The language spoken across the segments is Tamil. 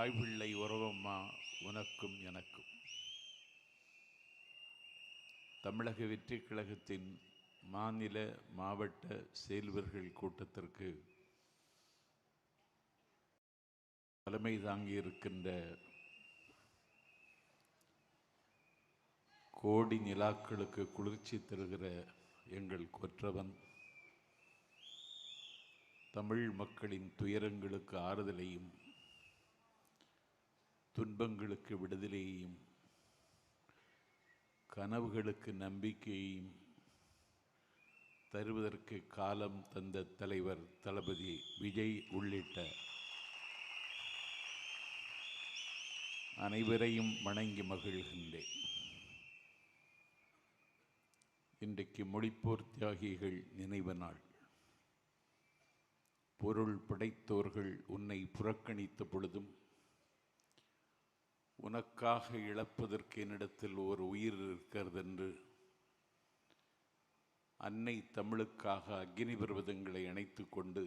தாய்பிள்ளை உறவம்மா உனக்கும் எனக்கும். தமிழக வெற்றி கழகத்தின் மாநில மாவட்ட செயல்வர்கள் கூட்டத்திற்கு தலைமை தாங்கியிருக்கின்ற கோடி நிலாக்களுக்கு குளிர்ச்சி தருகிற எங்கள் கொற்றவன், தமிழ் மக்களின் துயரங்களுக்கு ஆறுதலையும் துன்பங்களுக்கு விடுதலையையும் கனவுகளுக்கு நம்பிக்கையையும் தருவதற்கு காலம் தந்த தலைவர் தளபதி விஜய் உள்ளிட்ட அனைவரையும் வணங்கி மகிழ்கின்றேன். இன்றைக்கு மொழிப்போர் தியாகிகள் நினைவு நாள். பொருள் படைத்தோர்கள் உன்னை புறக்கணித்த பொழுதும் உனக்காக இழப்பதற்கு என்னிடத்தில் ஒரு உயிர் இருக்கிறது என்று அன்னை தமிழுக்காக அக்னி பர்வதங்களை அணைத்து கொண்டு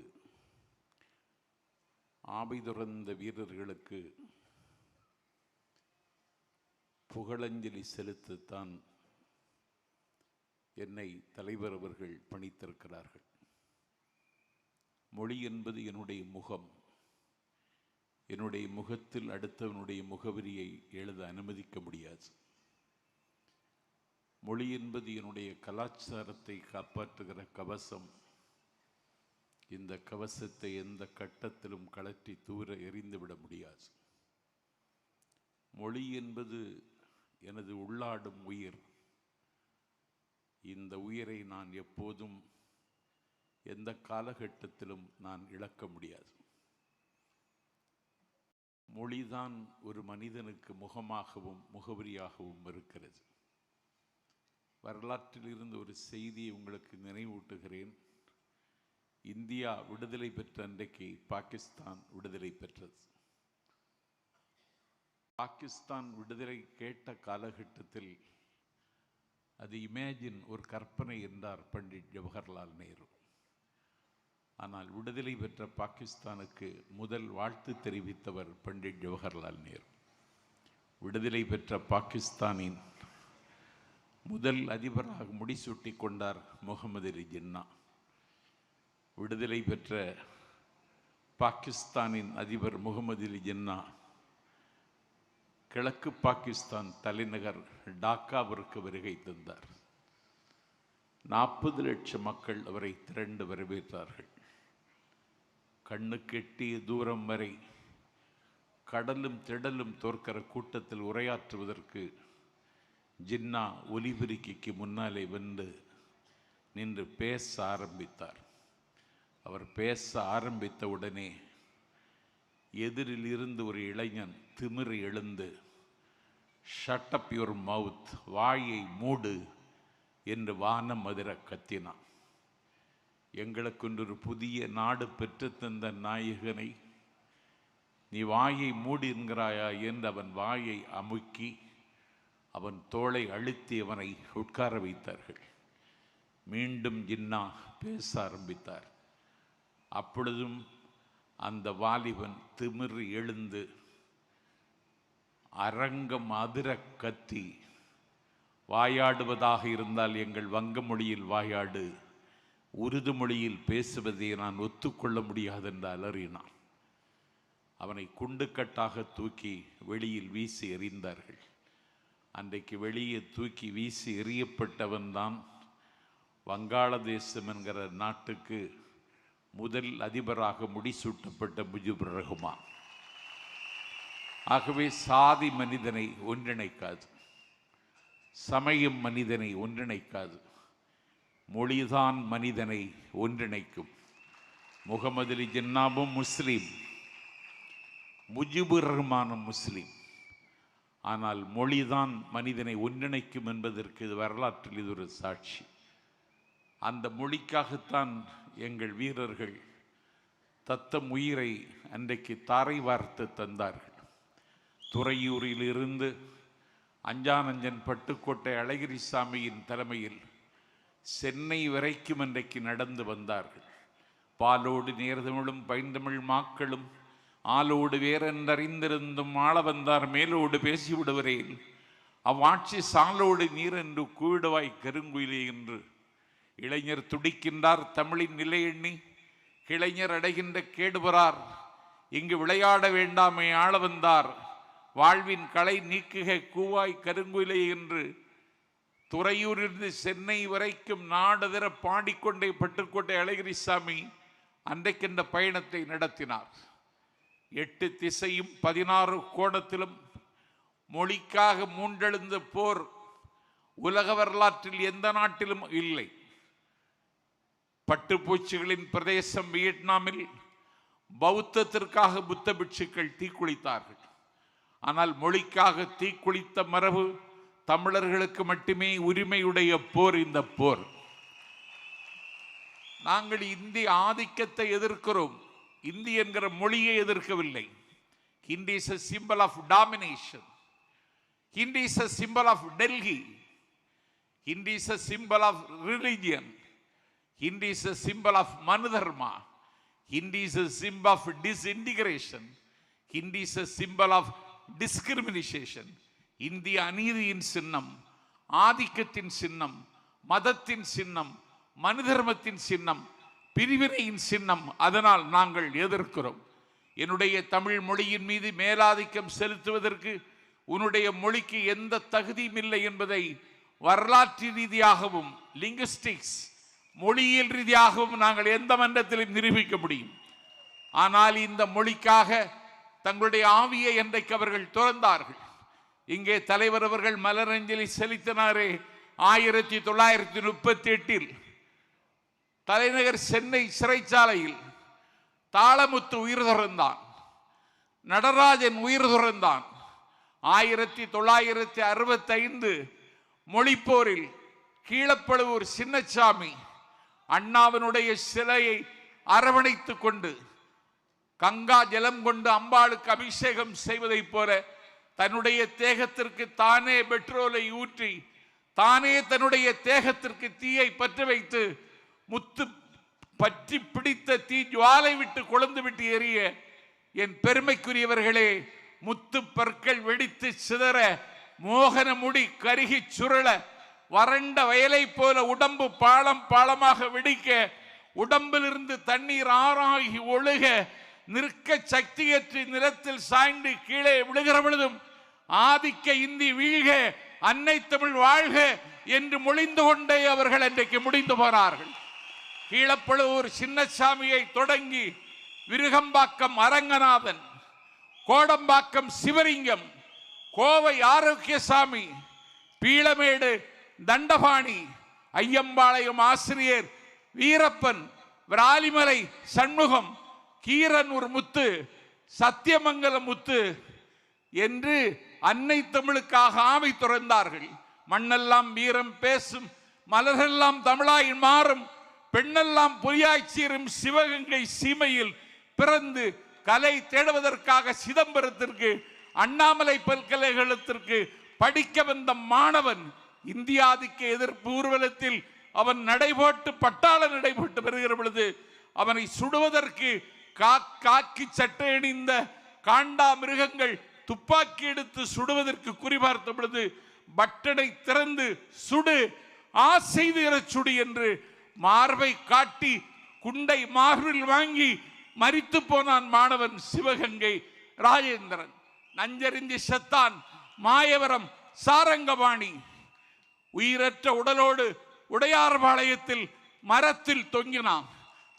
ஆபை துறந்த வீரர்களுக்கு புகழஞ்சலி செலுத்தத்தான் என்னை தலைவர் அவர்கள் பணித்திருக்கிறார்கள். மொழி என்பது என்னுடைய முகம். என்னுடைய முகத்தில் அடுத்தவனுடைய முகவரியை எழுத அனுமதிக்க முடியாது. மொழி என்பது என்னுடைய கலாச்சாரத்தை காப்பாற்றுகிற கவசம். இந்த கவசத்தை எந்த கட்டத்திலும் கழற்றி தூர எறிந்துவிட முடியாது. மொழி என்பது எனது உள்ளாடும் உயிர். இந்த உயிரை நான் எப்போதும் எந்த காலகட்டத்திலும் நான் இழக்க முடியாது. மொழிதான் ஒரு மனிதனுக்கு முகமாகவும் முகவரியாகவும் இருக்கிறது. வரலாற்றில் இருந்து ஒரு செய்தியை உங்களுக்கு நினைவூட்டுகிறேன். இந்தியா விடுதலை பெற்ற அன்றைக்கு பாகிஸ்தான் விடுதலை பெற்றது. பாகிஸ்தான் விடுதலை கேட்ட காலகட்டத்தில் அது இமேஜின், ஒரு கற்பனை என்றார் பண்டிட் ஜவஹர்லால் நேரு. ஆனால் விடுதலை பெற்ற பாகிஸ்தானுக்கு முதல் வாழ்த்து தெரிவித்தவர் பண்டிட் ஜவஹர்லால் நேரு. விடுதலை பெற்ற பாகிஸ்தானின் முதல் அதிபராக முடிசூட்டி கொண்டார் முகமது அலி ஜின்னா. விடுதலை பெற்ற பாகிஸ்தானின் அதிபர் முகமது அலி ஜின்னா கிழக்கு பாகிஸ்தான் தலைநகர் டாக்காவிற்கு வருகை தந்தார். 40 லட்சம் மக்கள் அவரை திரண்டு வரவேற்றார்கள். கண்ணுக்கு எட்டிய தூரம் வரை கடலும் திடலும் தோற்கிற கூட்டத்தில் உரையாற்றுவதற்கு ஜின்னா ஒலிபெருக்கிக்கு முன்னாலே வந்து நின்று பேச ஆரம்பித்தார். அவர் பேச ஆரம்பித்த உடனே எதிரில் இருந்து ஒரு இளைஞன் திமிரு எழுந்து, ஷட் அப் யுவர் மவுத், வாயை மூடு என்று வானம் அதிர கத்தினான். எங்களுக்கு ஒரு புதிய நாடு பெற்றுத்தந்த நாயகனை நீ வாயை மூடி என்கிறாயா என்று அவன் வாயை அமுக்கி அவன் தோளை அழுத்தி அவனை உட்கார வைத்தார்கள். மீண்டும் ஜின்னா பேச ஆரம்பித்தார். அப்பொழுதும் அந்த வாலிபன் திமிரு எழுந்து அரங்கம் அதிர கத்தி, வாயாடுவதாக இருந்தால் எங்கள் வங்க மொழியில் வாயாடு, உருது மொழியில் பேசுவதை நான் ஒத்துக்கொள்ள முடியாது என்று அலறினான். அவனை குண்டுக்கட்டாக தூக்கி வெளியில் வீசி எறிந்தார்கள். அன்றைக்கு வெளியே தூக்கி வீசி எறியப்பட்டவன் தான் வங்காளதேசம் என்கிற நாட்டுக்கு முதல் அதிபராக முடிசூட்டப்பட்ட முஜிபுர் ரஹ்மான். ஆகவே சாதி மனிதனை ஒன்றிணைக்காது, சமயம் மனிதனை ஒன்றிணைக்காது, மொழிதான் மனிதனை ஒன்றிணைக்கும். முகமது அலி ஜின்னாவும் முஸ்லீம், முஜிபுர் ரஹ்மானும் முஸ்லீம். ஆனால் மொழிதான் மனிதனை ஒன்றிணைக்கும் என்பதற்கு வரலாற்றில் இது ஒரு சாட்சி. அந்த மொழிக்காகத்தான் எங்கள் வீரர்கள் தத்தம் உயிரை அன்றைக்கு தாரை வார்த்து தந்தார்கள். துறையூரிலிருந்து அஞ்சானஞ்சன் பட்டுக்கோட்டை அழகிரிசாமியின் தலைமையில் சென்னை வரைக்கும் அன்றைக்கு நடந்து வந்தார்கள். பாலோடு நேர்தமிழும் பைந்தமிழ் மாக்களும் ஆளோடு வேறென்றறிந்திருந்தும் ஆள வந்தார் மேலோடு பேசிவிடுவரேன், அவ்வாட்சி சாலோடு நீர் என்று கூவிடுவாய் கருங்குயிலே என்று. இளைஞர் துடிக்கின்றார் தமிழின் நிலை எண்ணி, கிளைஞர் அடைகின்ற கேடுபறார். இங்கு விளையாட வேண்டாமே ஆள வந்தார், வாழ்வின் களை நீக்குக கூவாய் கருங்குயிலே என்று. துறையூரிலிருந்து சென்னை வரைக்கும் நாடதர பாடிக்கொண்டே பட்டுக்கோட்டை அழகிரிசாமி அன்றைக்கின்ற பயணத்தை நடத்தினார். 8 திசையும் 16 கோணத்திலும் மொழிக்காக மூண்டெழுந்த போர் உலக வரலாற்றில் எந்த நாட்டிலும் இல்லை. பட்டுப்பூச்சிகளின் பிரதேசம் வியட்நாமில் பௌத்தத்திற்காக புத்த பிட்சுக்கள் தீக்குளித்தார்கள். ஆனால் மொழிக்காக தீக்குளித்த மரபு தமிழர்களுக்கு மட்டுமே உரிமையுடைய போர் இந்த போர். நாங்கள் இந்திய ஆதிக்கத்தை எதிர்க்கிறோம், இந்தி என்கிற மொழியை எதிர்க்கவில்லை. Hindi is a symbol of domination. Hindi is a symbol of Delhi. Hindi is a symbol of religion. Hindi is a symbol of Manudharma. Hindi is a symbol of disintegration. Hindi is a symbol of discrimination. இந்திய அநீதியின் சின்னம், ஆதிக்கத்தின் சின்னம், மதத்தின் சின்னம், மனுதர்மத்தின் சின்னம், பிரிவினையின் சின்னம். அதனால் நாங்கள் எதிர்க்கிறோம். என்னுடைய தமிழ் மொழியின் மீது மேலாதிக்கம் செலுத்துவதற்கு உன்னுடைய மொழிக்கு எந்த தகுதியும் இல்லை என்பதை வரலாற்று ரீதியாகவும் லிங்குஸ்டிக்ஸ் மொழியியல் ரீதியாகவும் நாங்கள் எந்த மன்றத்திலும் நிரூபிக்க முடியும். ஆனால் இந்த மொழிக்காக தங்களுடைய ஆவியை என்றைக்கு அவர்கள் துறந்தார்கள். இங்கே தலைவர் அவர்கள் மலரஞ்சலி செலுத்தினாரே 1938 தலைநகர் சென்னை சிறைச்சாலையில் தாளமுத்து உயிர் துறந்தான், நடராஜன் உயிர் துறந்தான். 1965 மொழிப்போரில் கீழப்பழுவூர் சின்னசாமி அண்ணாவினுடைய சிலையை அரவணைத்துக் கொண்டு கங்கா ஜலம் கொண்டு அம்பாளுக்கு அபிஷேகம் செய்வதைப் போல தன்னுடைய தேகத்திற்கு தானே பெட்ரோலை ஊற்றி தானே தன்னுடைய தேகத்திற்கு தீயை பற்ற வைத்து முத்து பற்றி பிடித்த தீ ஜுவாலை விட்டு கொழுந்து விட்டு எரிய என் பெருமைக்குரியவர்களே, முத்து பற்கள் வெடித்து சிதற, மோகன முடி கருகி சுருள, வறண்ட வயலை போல உடம்பு பாலம் பாலமாக வெடிக்க, உடம்பிலிருந்து தண்ணீர் ஆறாகி ஒழுக, நிற்க சக்தியற்று நிலத்தில் சாய்ந்து கீழே விழுகிற பொழுதும் ஆதிக்க இந்தி வீழ்க, அன்னை தமிழ் வாழ்க என்று மொழிந்து கொண்டே அவர்கள் அன்றைக்கு முடிந்து போனார்கள். கீழப்பழுவூர் சின்னசாமியை தொடங்கி விருகம்பாக்கம் அரங்கநாதன், கோடம்பாக்கம் சிவலிங்கம், கோவை ஆரோக்கியசாமி, பீளமேடு தண்டபாணி, ஐயம்பாளையம் ஆசிரியர் வீரப்பன், விராலிமலை சண்முகம், கீரனூர் முத்து, சத்தியமங்கலம் முத்து என்று அன்னை தமிழுக்காக ஆவி துறந்தார்கள். மண்ணெல்லாம் வீரம் பேசும், மலரெல்லாம் தமிழாய் மாறும், பெண்ணெல்லாம் பொய்யாய் சீரும் சிவகங்கை சீமையில் பிறந்து கலை தேடுவதற்காக சிதம்பரத்திற்கு அண்ணாமலை பல்கலைக்கழகத்திற்கு படிக்க வந்த மாணவன் இந்தியாதிக்க எதிர்ப்பு ஊர்வலத்தில் அவன் நடைபோட்டு பட்டாள நடைபோட்டு வருகிற பொழுது அவனை சுடுவதற்கு காக்கி சட்டை அணிந்த காண்டா மிருகங்கள் துப்பாக்கி எடுத்து சுடுவதற்கு குறிபார்த்த பொழுது பட்டனை திறந்து சுடு, ஆசைது சுடு என்று மார்பை காட்டி குண்டை மார்பில் வாங்கி மரித்து போனான் மாணவன் சிவகங்கை ராஜேந்திரன். நஞ்சறிந்தி செத்தான் மாயவரம் சாரங்கபாணி. உயிரற்ற உடலோடு உடையார்பாளையத்தில் மரத்தில் தொங்கினான்.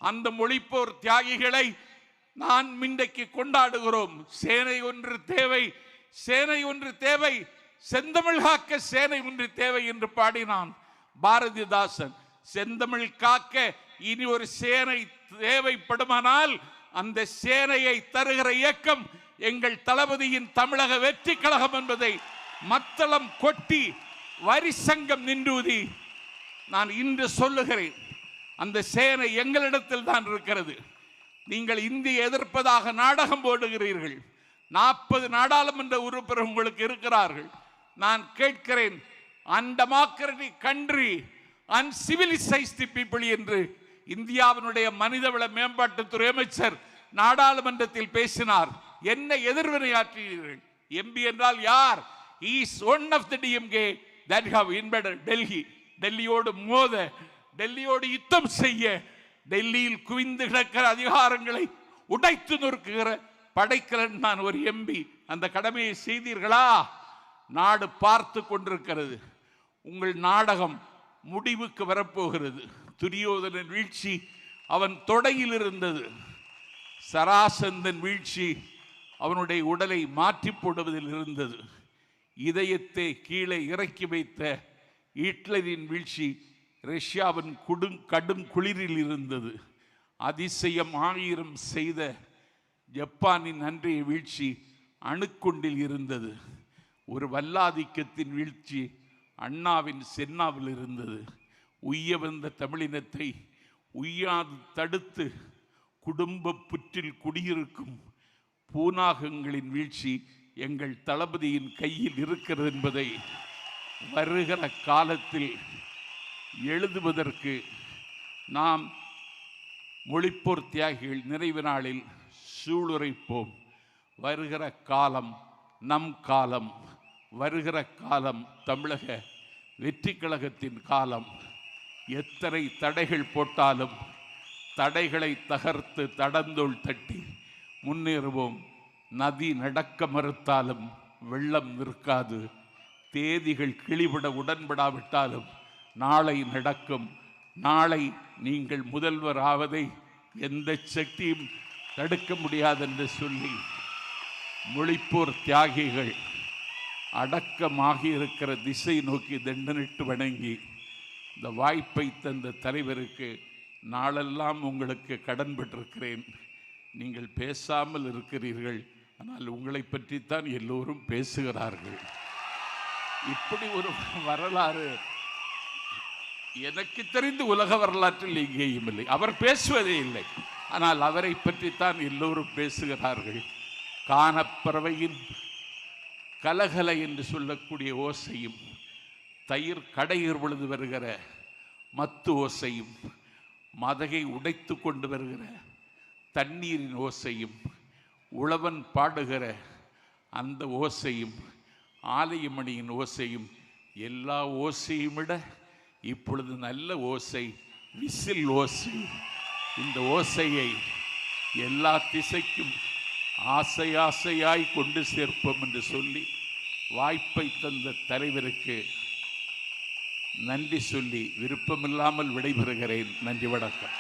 அந்த மொழிப்போர் தியாகிகளை நான் இன்றைக்கு கொண்டாடுகிறோம். சேனை ஒன்று தேவை, சேனை ஒன்று தேவை, செந்தமிழ் காக்க சேனை ஒன்று தேவை என்று பாடினான் பாரதிதாசன். செந்தமிழ் காக்க இனி ஒரு சேனை தேவைப்படுமானால் அந்த சேனையை தருகிற இயக்கம் எங்கள் தளபதியின் தமிழக வெற்றி கழகம் என்பதை மத்தளம் கொட்டி வரி சங்கம் நின்றூதி நான் இன்று சொல்லுகிறேன். அந்த சேனை எங்களிடத்தில் தான் இருக்கிறது. நீங்கள் இந்தியை எதிர்ப்பதாக நாடகம் போடுகிறீர்கள். 40 நாடாளுமன்ற உறுப்பினர் உங்களுக்கு இருக்கிறார்கள். நான் கேட்கிறேன், அன்டெமோக்ராட்டிக் கண்ட்ரி, அன்சிவிலைஸ்டு பீப்புள் என்று இந்தியாவினுடைய மனிதவள மேம்பாட்டுத்துறை அமைச்சர் நாடாளுமன்றத்தில் பேசினார். என்ன எதிர்வினையாற்றினீர்கள்? எம்பி என்றால் யார்? Is one of the DMK that have invaded Delhi. டெல்லியோடு மோத, டெல்லியோடு யுத்தம் செய்ய, டெல்லியில் குவிந்து கிடக்கிற அதிகாரங்களை உடைத்து நொறுக்குகிற படைக்கலன் நான் ஒரு எம்பி. அந்த கடமையை செய்தீர்களா? நாடு பார்த்து கொண்டிருக்கிறது. உங்கள் நாடகம் முடிவுக்கு வரப்போகிறது. துரியோதனன் வீழ்ச்சி அவன் தொடையில் இருந்தது. சராசந்தன் வீழ்ச்சி அவனுடைய உடலை மாற்றி போடுவதில் இருந்தது. இதயத்தை கீழே இறக்கி வைத்த ஹிட்லரின் வீழ்ச்சி ரஷ்யாவின் கடும் குளிரில் இருந்தது. அதிசயம் 1000 செய்த ஜப்பானின் அன்றைய வீழ்ச்சி அணுக்குண்டில் இருந்தது. ஒரு வல்லாதிக்கத்தின் வீழ்ச்சி அண்ணாவின் சென்னாவில் இருந்தது. உய்ய வந்த தமிழினத்தை உய்யாது தடுத்து குடும்ப புற்றில் குடியிருக்கும் பூனாகங்களின் வீழ்ச்சி எங்கள் தளபதியின் கையில் இருக்கிறது என்பதை வருகிற காலத்தில் எழுதுவதற்கு நாம் மொழிப்போர் தியாகிகள் நிறைவு நாளில் சூளுரைப்போம். வருகிற காலம் நம் காலம். வருகிற காலம் தமிழக வெற்றி கழகத்தின் காலம். எத்தனை தடைகள் போட்டாலும் தடைகளை தகர்த்து தடந்தோள் தட்டி முன்னேறுவோம். நதி நடக்க மறுத்தாலும் வெள்ளம் நிற்காது. தேதிகள் கிளிவிட உடன்படாவிட்டாலும் நாளை நடக்கும். நாளை நீங்கள் முதல்வர் ஆவதை எந்த சக்தியும் தடுக்க முடியாது என்று சொல்லி மொழிப்போர் தியாகிகள் அடக்கமாகி இருக்கிற திசை நோக்கி தண்டனிட்டு வணங்கி இந்த வாய்ப்பை தந்த தலைவருக்கு நாளெல்லாம் உங்களுக்கு கடன் பெற்றிருக்கிறேன். நீங்கள் பேசாமல் இருக்கிறீர்கள், ஆனால் உங்களை பற்றித்தான் எல்லோரும் பேசுகிறார்கள். இப்படி ஒரு வரலாறு எனக்கு தெரிந்து உலக வரலாற்றில் எங்கேயும் இல்லை. அவர் பேசுவதே இல்லை, ஆனால் அவரை பற்றித்தான் எல்லோரும் பேசுகிறார்கள். கானப்பறவையின் கலகலை என்று சொல்லக்கூடிய ஓசையும், தயிர் கடையிற் பொழுது வருகிற மத்து ஓசையும், மதகை உடைத்து கொண்டு வருகிற தண்ணீரின் ஓசையும், உழவன் பாடுகிற அந்த ஓசையும், ஆலயமணியின் ஓசையும், எல்லா ஓசையும் விட இப்பொழுது நல்ல ஓசை விசில் ஓசை. இந்த ஓசையை எல்லா திசைக்கும் ஆசை ஆசையாய் கொண்டு சேர்ப்போம் என்று சொல்லி வாய்ப்பை தந்த தலைவருக்கு நன்றி சொல்லி விருப்பமில்லாமல் விடைபெறுகிறேன். நன்றி, வணக்கம்.